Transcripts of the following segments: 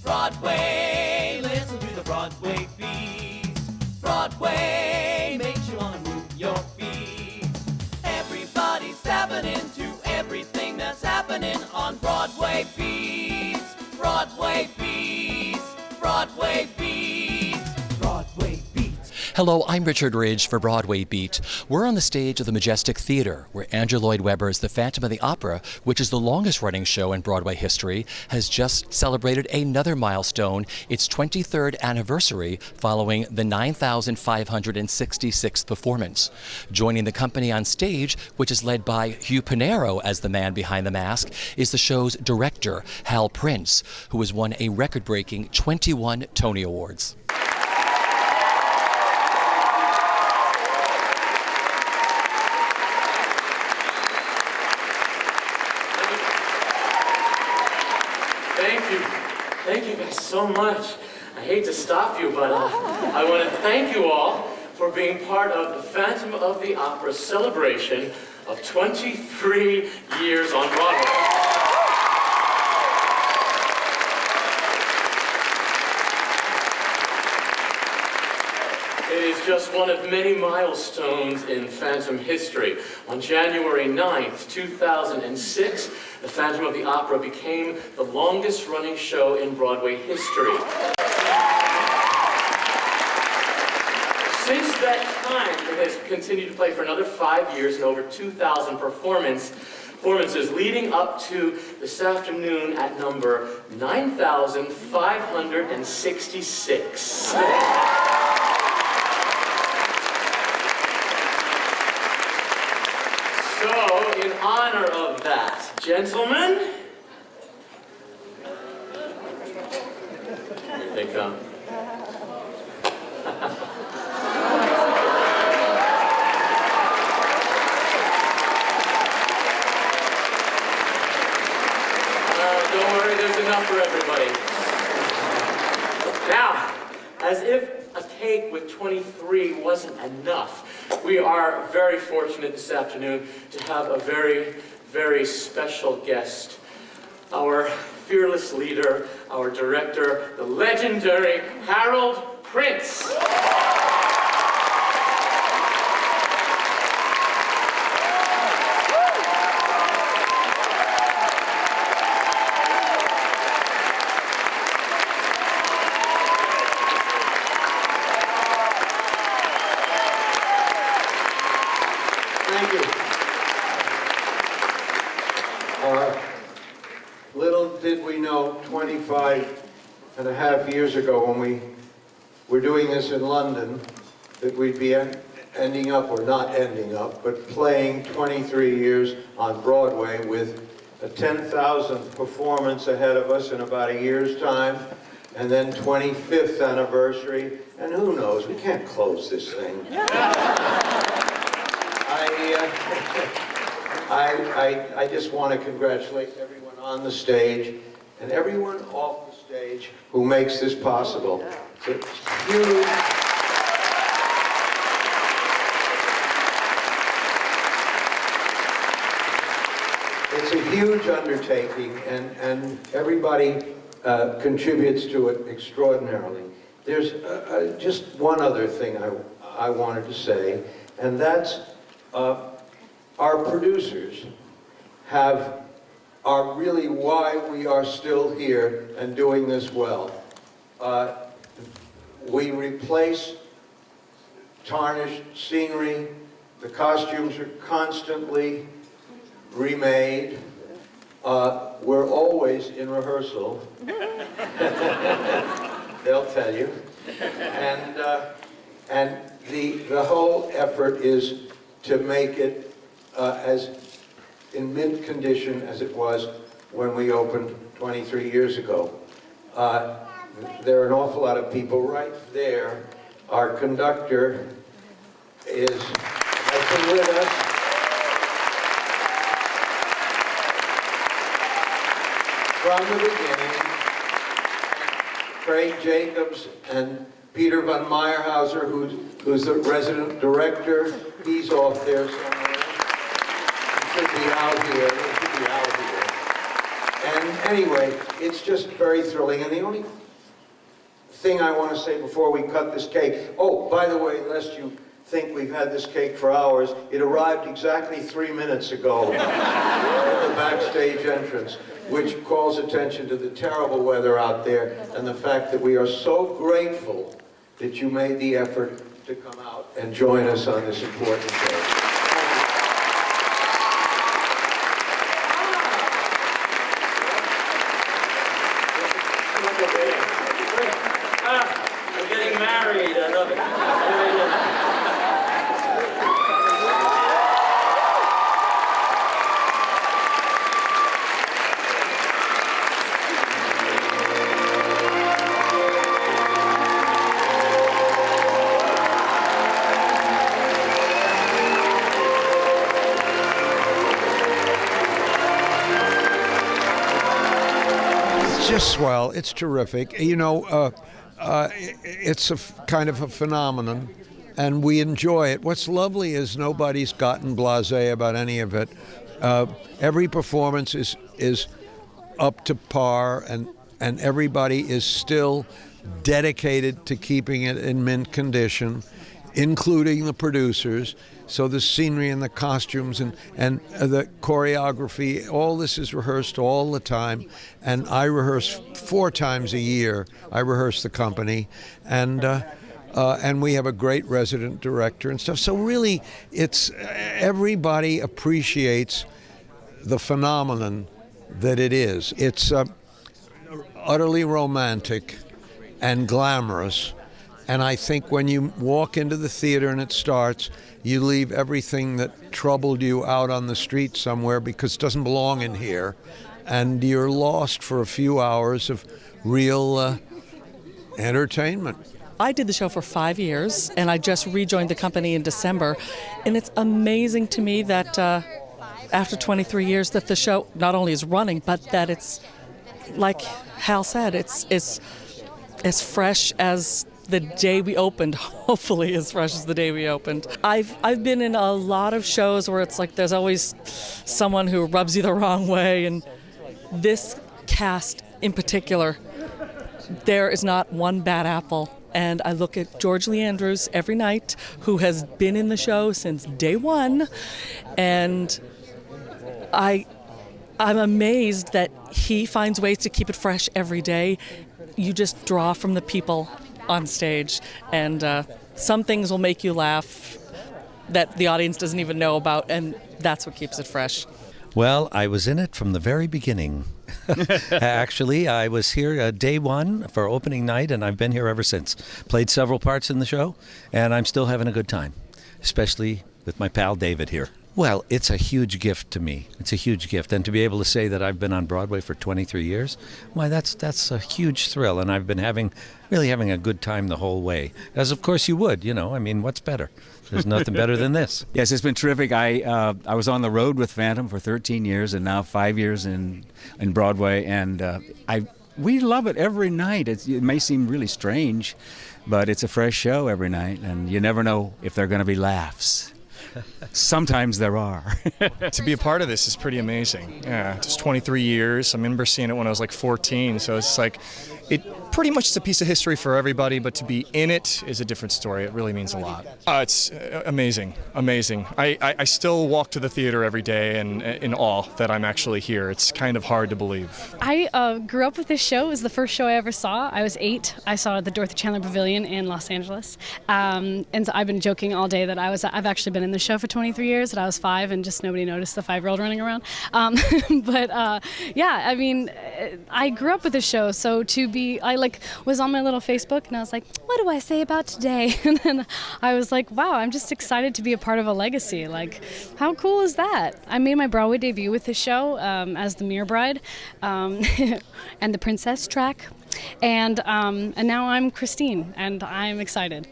Broadway, listen to the Broadway beat. Broadway makes you wanna move your feet. Everybody's tapping into everything that's happening on Broadway beats. Broadway beats. Broadway beats. Broadway beats. Hello, I'm Richard Ridge for Broadway Beat. We're on the stage of the Majestic Theatre, where Andrew Lloyd Webber's The Phantom of the Opera, which is the longest-running show in Broadway history, has just celebrated another milestone, its 23rd anniversary, following the 9,566th performance. Joining the company on stage, which is led by Hugh Pinero as the man behind the mask, is the show's director, Hal Prince, who has won a record-breaking 21 Tony Awards. Thank you guys so much. I hate to stop you, but I want to thank you all for being part of the Phantom of the Opera celebration of 23 years on Broadway. It is just one of many milestones in Phantom history. On January 9th, 2006, the Phantom of the Opera became the longest-running show in Broadway history. Since that time, it has continued to play for another 5 years and over 2,000 performances, leading up to this afternoon at number 9,566. So, in honor of that, gentlemen, here they come. Don't worry, there's enough for everybody. Now, as if a cake with 23 wasn't enough, we are very fortunate this afternoon to have a very, very special guest. Our fearless leader, our director, the legendary Harold Prince. Thank you. Little did we know 25 and a half years ago when we were doing this in London that we'd be ending up, or not ending up, but playing 23 years on Broadway with a 10,000th performance ahead of us in about a year's time, and then 25th anniversary, and who knows, we can't close this thing. I just want to congratulate everyone on the stage and everyone off the stage who makes this possible. It's huge. It's a huge undertaking, and everybody contributes to it extraordinarily. There's just one other thing I wanted to say, and that's our producers are really why we are still here and doing this well. We replace tarnished scenery. The costumes are constantly remade. We're always in rehearsal. They'll tell you. And the whole effort is to make it as in mint condition as it was when we opened 23 years ago. There are an awful lot of people right there. Our conductor has been with us. From the beginning. Craig Jacobs and Peter von Meyerhauser, who's the resident director, he's off there somewhere. He should be out here. Anyway, it's just very thrilling. And the only thing I want to say before we cut this cake, oh, by the way, lest you think we've had this cake for hours, it arrived exactly 3 minutes ago at the backstage entrance, which calls attention to the terrible weather out there and the fact that we are so grateful that you made the effort to come out and join us on this important day. We're getting married. I love it. Just swell. It's terrific. You know, it's kind of a phenomenon, and we enjoy it. What's lovely is nobody's gotten blasé about any of it. Every performance is up to par, and everybody is still dedicated to keeping it in mint condition, including the producers. So the scenery and the costumes and the choreography, all this is rehearsed all the time. And I rehearse 4 times a year. I rehearse the company. And we have a great resident director and stuff. So really, it's everybody appreciates the phenomenon that it is. It's utterly romantic and glamorous. And I think when you walk into the theater and it starts, you leave everything that troubled you out on the street somewhere because it doesn't belong in here. And you're lost for a few hours of real entertainment. I did the show for 5 years, and I just rejoined the company in December. And it's amazing to me that after 23 years that the show not only is running, but that it's, like Hal said, it's as fresh as the day we opened, hopefully as fresh as the day we opened. I've been in a lot of shows where it's like there's always someone who rubs you the wrong way, and this cast in particular, there is not one bad apple. And I look at George Lee Andrews every night, who has been in the show since day one, and I'm amazed that he finds ways to keep it fresh every day. You just draw from the people on stage, and some things will make you laugh that the audience doesn't even know about, and that's what keeps it fresh. Well, I was in it from the very beginning. Actually, I was here day one for opening night, and I've been here ever since. Played several parts in the show, and I'm still having a good time, especially with my pal David here. Well, it's a huge gift to me. It's a huge gift. And to be able to say that I've been on Broadway for 23 years, why, that's a huge thrill. And I've been really having a good time the whole way. As of course you would, I mean, what's better? There's nothing better than this. Yes, it's been terrific. I was on the road with Phantom for 13 years and now 5 years in Broadway. And we love it every night. It may seem really strange, but it's a fresh show every night. And you never know if there are going to be laughs. Sometimes there are. To be a part of this is pretty amazing. Yeah, just 23 years. I remember seeing it when I was like 14, so it's like, it pretty much is a piece of history for everybody, but to be in it is a different story. It really means a lot. It's amazing, amazing. I still walk to the theater every day and in awe that I'm actually here. It's kind of hard to believe. I grew up with this show. It was the first show I ever saw. I was 8. I saw it at the Dorothy Chandler Pavilion in Los Angeles. And so I've been joking all day that I've actually been in the show for 23 years, that I was 5 and just nobody noticed the 5-year-old running around. Yeah, I mean, I grew up with this show, so I was on my little Facebook and I was like, what do I say about today? And then I was like, wow, I'm just excited to be a part of a legacy. Like, how cool is that? I made my Broadway debut with this show as the Mirror Bride and the Princess track. And now I'm Christine, and I'm excited.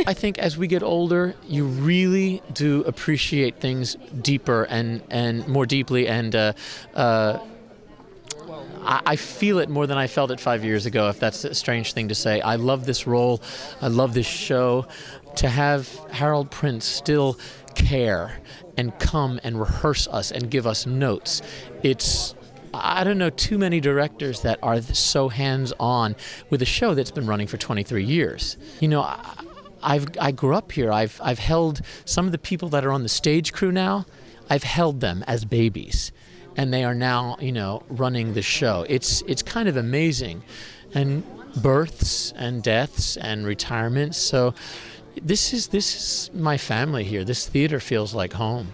I think as we get older, you really do appreciate things deeper and more deeply, and I feel it more than I felt it 5 years ago, if that's a strange thing to say. I love this role. I love this show. To have Harold Prince still care and come and rehearse us and give us notes, I don't know too many directors that are so hands-on with a show that's been running for 23 years. You know, I grew up here. I've held some of the people that are on the stage crew now. I've held them as babies, and they are now, you know, running the show. It's kind of amazing, and births and deaths and retirements. So this is my family here. This theater feels like home.